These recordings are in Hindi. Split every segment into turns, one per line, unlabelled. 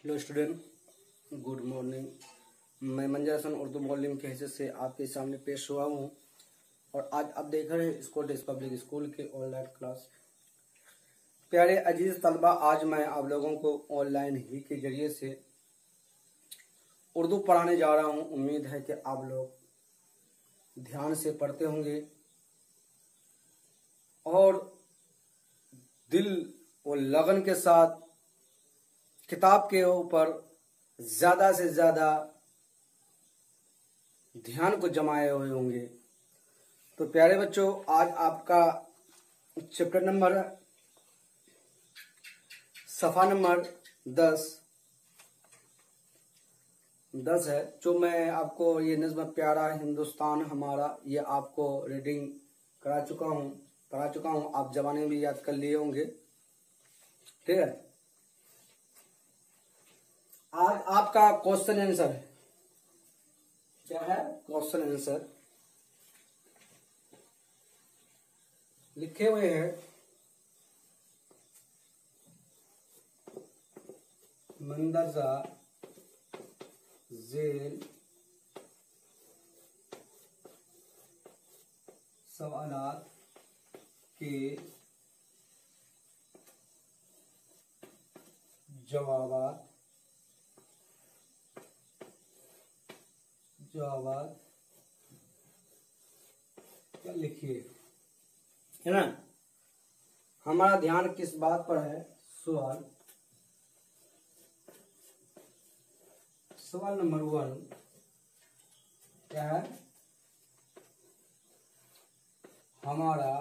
Hello student, good morning. मैं मंजर हसन उर्दू मॉर्निंग के हैसियत से आपके सामने पेश हुआ हूँ और आज आप देख रहे हैं स्कॉटिश पब्लिक स्कूल के ऑनलाइन क्लास। प्यारे अजीज तलबा, आज मैं आप लोगों को ऑनलाइन ही के जरिए से उर्दू पढ़ाने जा रहा हूँ। उम्मीद है कि आप लोग ध्यान से पढ़ते होंगे और दिल और लगन के साथ किताब के ऊपर ज्यादा से ज्यादा ध्यान को जमाए हुए होंगे। तो प्यारे बच्चों, आज आपका चैप्टर नंबर सफा नंबर 10 है, जो मैं आपको ये नज़्म प्यारा हिंदुस्तान हमारा ये आपको रीडिंग पढ़ा चुका हूँ। आप जबाने भी याद कर लिए होंगे। ठीक है, आज आपका क्वेश्चन आंसर है। क्या है? क्वेश्चन आंसर लिखे हुए हैं। मंदरजा झेल सवालात के जवाब क्या लिखिए, है ना। हमारा ध्यान किस बात पर है? सवाल नंबर 1 क्या है? हमारा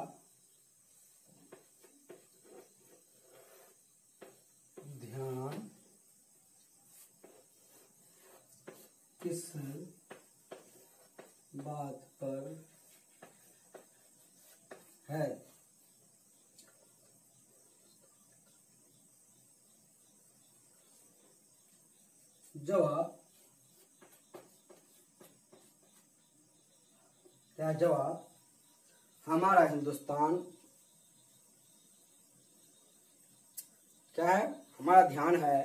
ध्यान किस बात पर है? जवाब क्या? जवाब हमारा हिंदुस्तान क्या है? हमारा ध्यान है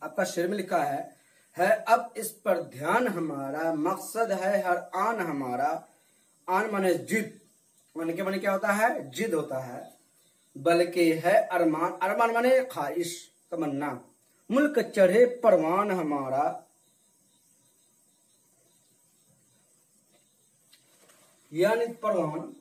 आपका शेर में लिखा है अब इस पर ध्यान हमारा, मकसद है हर आन हमारा। आन माने जिद, माने के माने क्या होता है? जिद होता है। बल्कि है अरमान, अरमान माने ख्वाहिश, तमन्ना। मुल्क चढ़े परवान हमारा, यानी परवान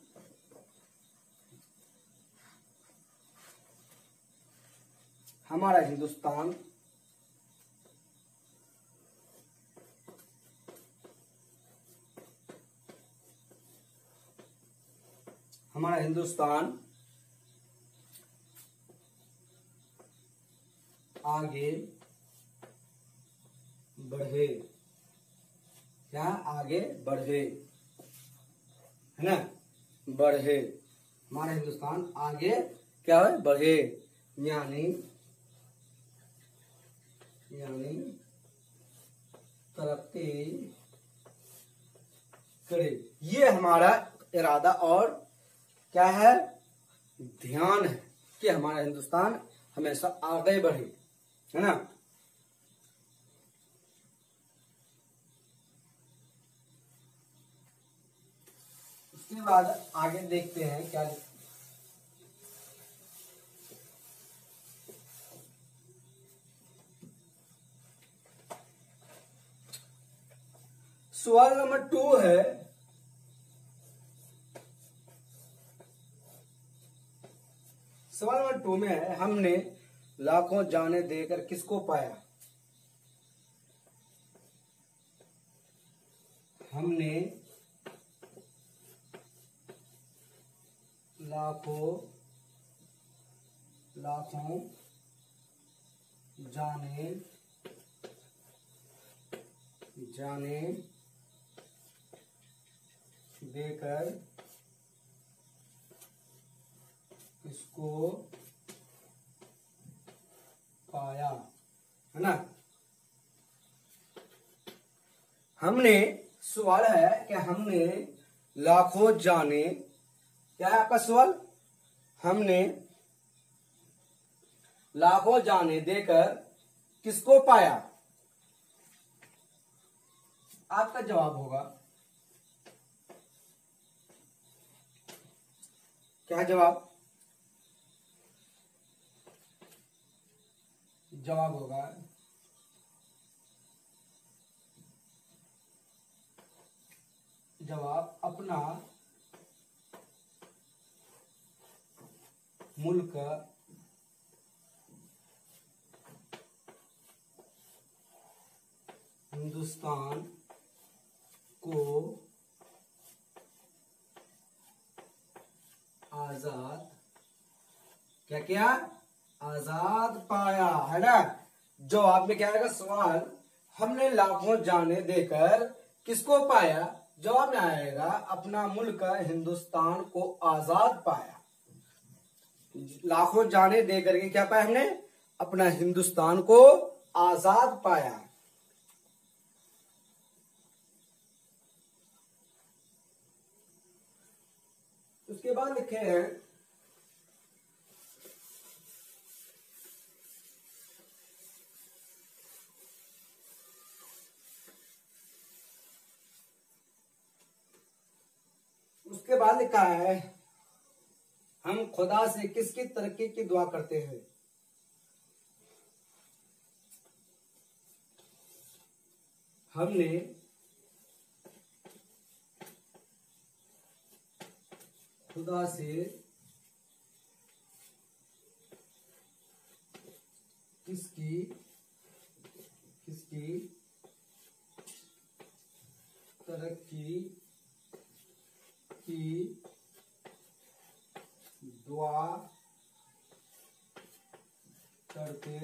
हमारा हिंदुस्तान आगे बढ़े। क्या? आगे बढ़े, है ना। बढ़े, हमारा हिंदुस्तान आगे क्या है? बढ़े, यानी तरक्की करे। ये हमारा इरादा और क्या है? ध्यान है कि हमारा हिंदुस्तान हमेशा आगे बढ़े, है ना। उसके बाद आगे देखते हैं क्या। सवाल नंबर 2 है, सवाल नंबर 2 में है हमने लाखों जाने देकर किसको पाया? हमने लाखों जाने देकर किसको पाया, है ना। हमने, सवाल है कि हमने लाखों जाने, क्या है आपका सवाल? हमने लाखों जाने देकर किसको पाया? आपका जवाब होगा, क्या जवाब? जवाब होगा जवाब अपना मुल्क हिंदुस्तान को आजाद क्या किया? आजाद पाया, है ना। जवाब में क्या आएगा? सवाल, हमने लाखों जाने देकर किसको पाया? जवाब में आएगा अपना मुल्क हिंदुस्तान को आजाद पाया। लाखों जाने देकर के क्या पाया हमने? अपना हिंदुस्तान को आजाद पाया। उसके बाद लिखे हैं उसके बाद लिखा है हम खुदा से किसकी तरक्की की दुआ करते हैं? हमने खुदा से किसकी तरक्की की दुआ करते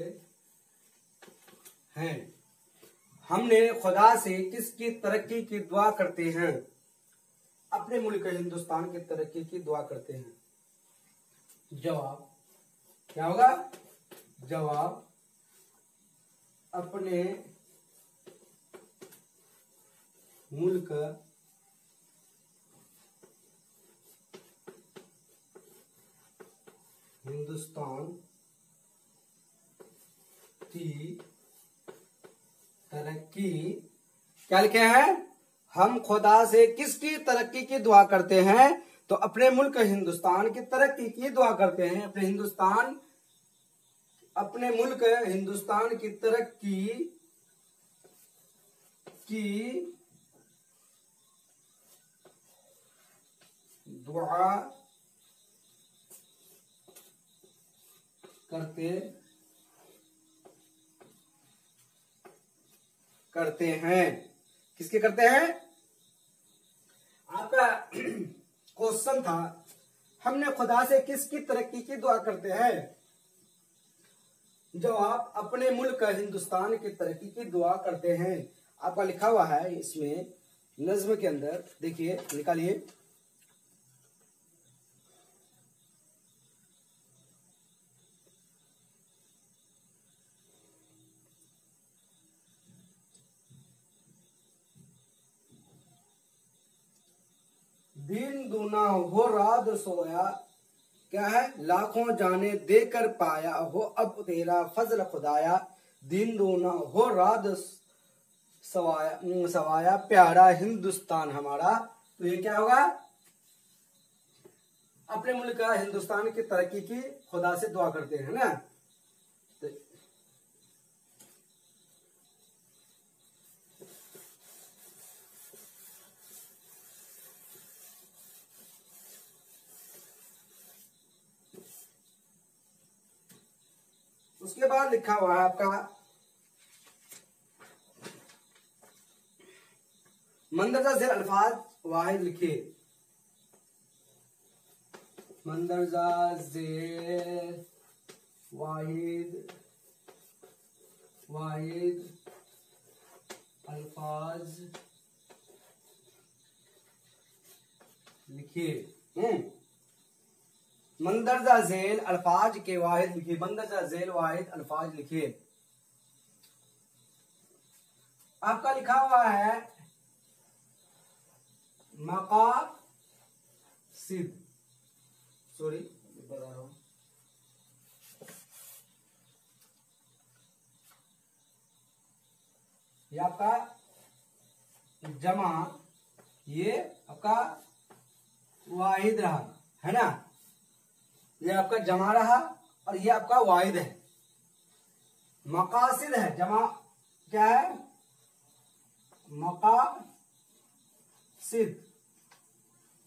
हैं। हमने खुदा से किसकी तरक्की की दुआ करते हैं? अपने मुल्क हिंदुस्तान की तरक्की की दुआ करते हैं। जवाब क्या होगा? जवाब अपने मुल्क हिंदुस्तान की तरक्की, क्या लिखे हैं? हम खुदा से किसकी तरक्की की दुआ करते हैं? तो अपने मुल्क हिंदुस्तान की तरक्की की दुआ करते हैं। अपने मुल्क हिंदुस्तान की तरक्की की दुआ करते हैं। किसके करते हैं? आपका क्वेश्चन था हमने खुदा से किसकी तरक्की की दुआ करते हैं? जवाब अपने मुल्क हिंदुस्तान की तरक्की की दुआ करते हैं। आपका लिखा हुआ है इसमें नज्म के अंदर, देखिए निकालिए। दिन दूना हो रात सोया, क्या है? लाखों जाने देकर पाया हो अब तेरा फजल खुदाया। दिन दूना हो रात सवाया प्यारा हिंदुस्तान हमारा। तो ये क्या होगा? अपने मुल्क का हिंदुस्तान की तरक्की की खुदा से दुआ करते हैं ना। तो उसके बाद लिखा हुआ है आपका मंदरजा झेल अल्फाज वाहिद लिखिए। मंदरजा झेल वाहिद अल्फाज लिखिए। मंदरजा झेल अल्फाज के वाहिद लिखिए। मंदरजा झेल वाहिद अल्फाज लिखिए। आपका लिखा हुआ है मकासिद, सॉरी बता रहा हूं, ये आपका जमा, ये आपका वाहिद रहा, है ना। ये आपका जमा रहा और ये आपका वाहिद है। मकासिद है, जमा क्या है, मकासिद।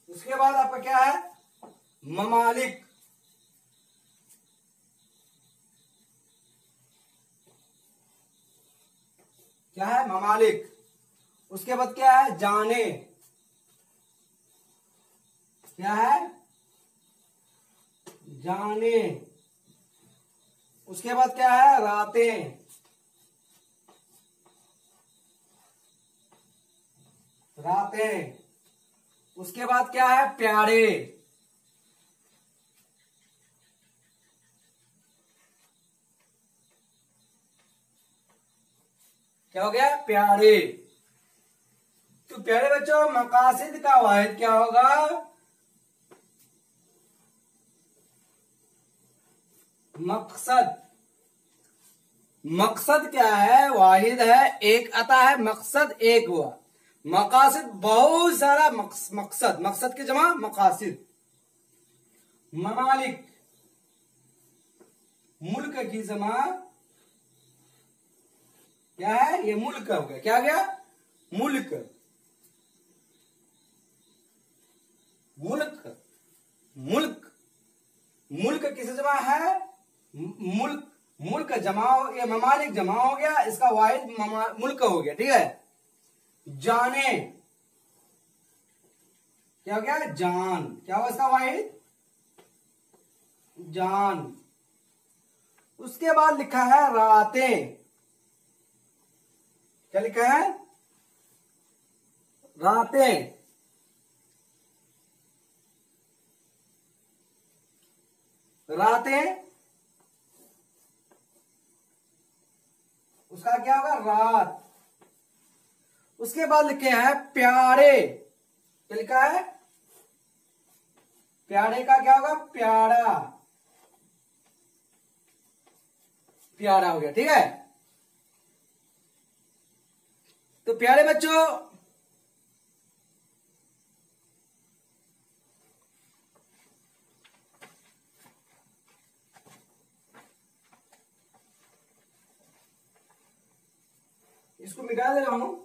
उसके बाद आपका क्या है, ममालिक। क्या है, ममालिक। उसके बाद क्या है, जाने। क्या है, जाने। उसके बाद क्या है, रातें। रातें। उसके बाद क्या है, प्यारे। क्या हो गया, प्यारे। तो प्यारे बच्चों, मकासिद का वाहिद क्या होगा, मकसद। मकसद क्या है, वाहिद है, एक आता है, मकसद एक हुआ। मकासिद बहुत सारा मकसद, मकसद की जमा मकासिद। ममालिक, मुल्क की जमा क्या है, ये मुल्क हो गया। क्या हो गया, मुल्क। मुल्क, मुल्क, मुल्क किसे जमा है, मुल्क। मुल्क जमा, ये ममालिक जमा हो गया, इसका वाहिद मुल्क हो गया, ठीक है। जाने, क्या हो गया, जान। क्या हुआ इसका वाहिद, जान। उसके बाद लिखा है रातें। क्या लिखा है, रातें। रातें, उसका क्या होगा, रात। उसके बाद लिखे हैं प्यारे। क्या लिखा है, प्यारे का क्या होगा, प्यारा। प्यारा हो गया, ठीक है। तो प्यारे बच्चों, इसको मिटा दे रहा हूं।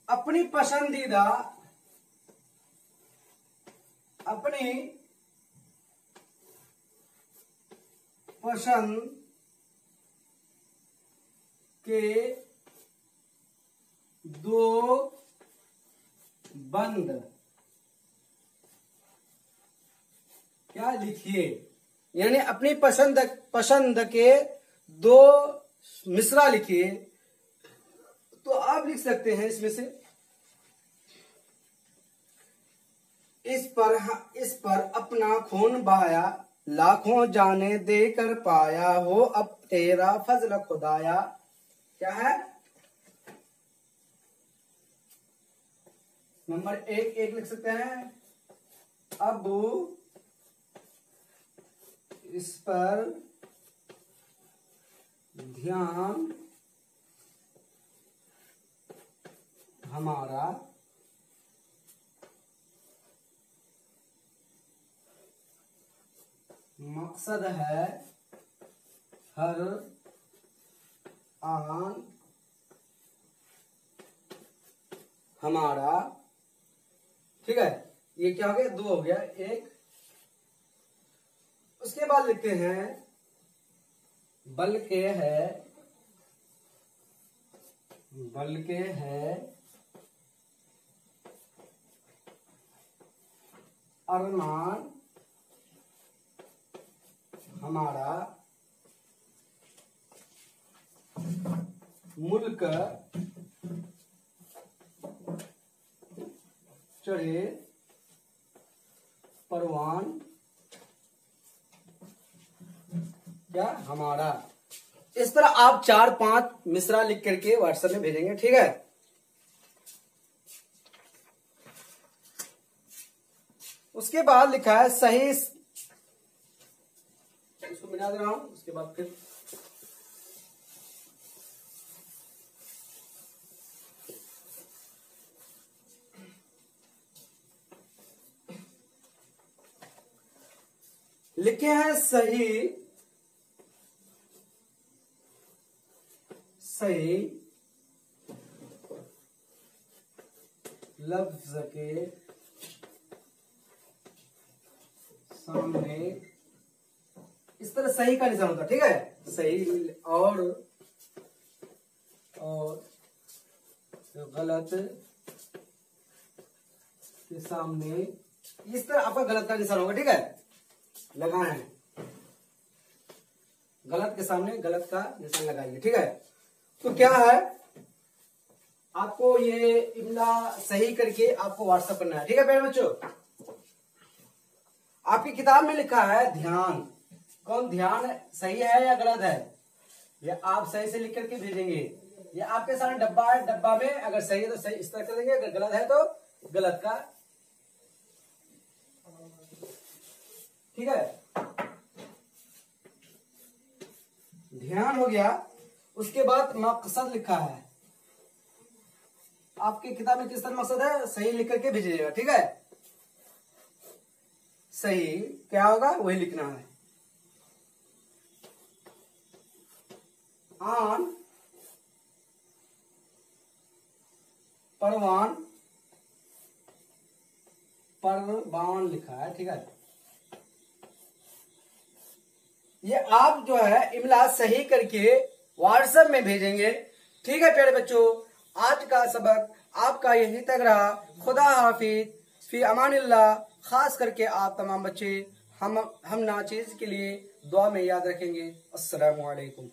अपनी पसंदीदा, अपनी पसंद के दो बंद क्या लिखिए। यानी अपनी पसंद के दो मिसरा लिखिए। तो आप लिख सकते हैं इसमें से, इस पर अपना खून बहाया, लाखों जाने देकर पाया, हो अब तेरा फजल खुदाया। क्या है, नंबर एक लिख सकते हैं, अब इस पर ध्यान हमारा, मकसद है हर आन हमारा। ठीक है, ये क्या हो गया, दो हो गया, एक। उसके बाद लिखते हैं बल्कि है अरमान हमारा, मुल्क चढ़े परवान क्या हमारा। इस तरह आप 4-5 मिसरा लिख करके व्हाट्सएप में भेजेंगे, ठीक है। उसके बाद लिखा है सही, इसको मिटा दे रहा हूं। उसके बाद फिर लिखे हैं सही सही लफ्ज के सामने इस तरह सही का निशान होता है, ठीक है। सही और गलत के सामने इस तरह आपका गलत का निशान होगा, ठीक है। लगाना है, गलत के सामने गलत का निशान लगाइए, ठीक है। तो क्या है, आपको ये इमला सही करके आपको व्हाट्सएप करना है, ठीक है प्यारे बच्चों। आपकी किताब में लिखा है ध्यान, कौन ध्यान सही है या गलत है, या आप सही से लिख करके भेजेंगे। या आपके सामने डब्बा है, डब्बा में अगर सही है तो सही इस तरह कर देंगे, अगर गलत है तो गलत का, ठीक है। ध्यान हो गया। उसके बाद मकसद लिखा है, आपकी किताब में किस तरह मकसद है, सही लिख करके भेजिएगा, ठीक है। सही क्या होगा वही लिखना है। आन परवान, परवान लिखा है, ठीक है। ये आप जो है इमला सही करके व्हाट्सएप में भेजेंगे, ठीक है प्यारे बच्चों। आज का सबक आपका यही तक रहा। खुदा हाफिज, फी अमानिल्लाह। खास करके आप तमाम बच्चे हम नाचीज के लिए दुआ में याद रखेंगे। अस्सलामु अलैकुम।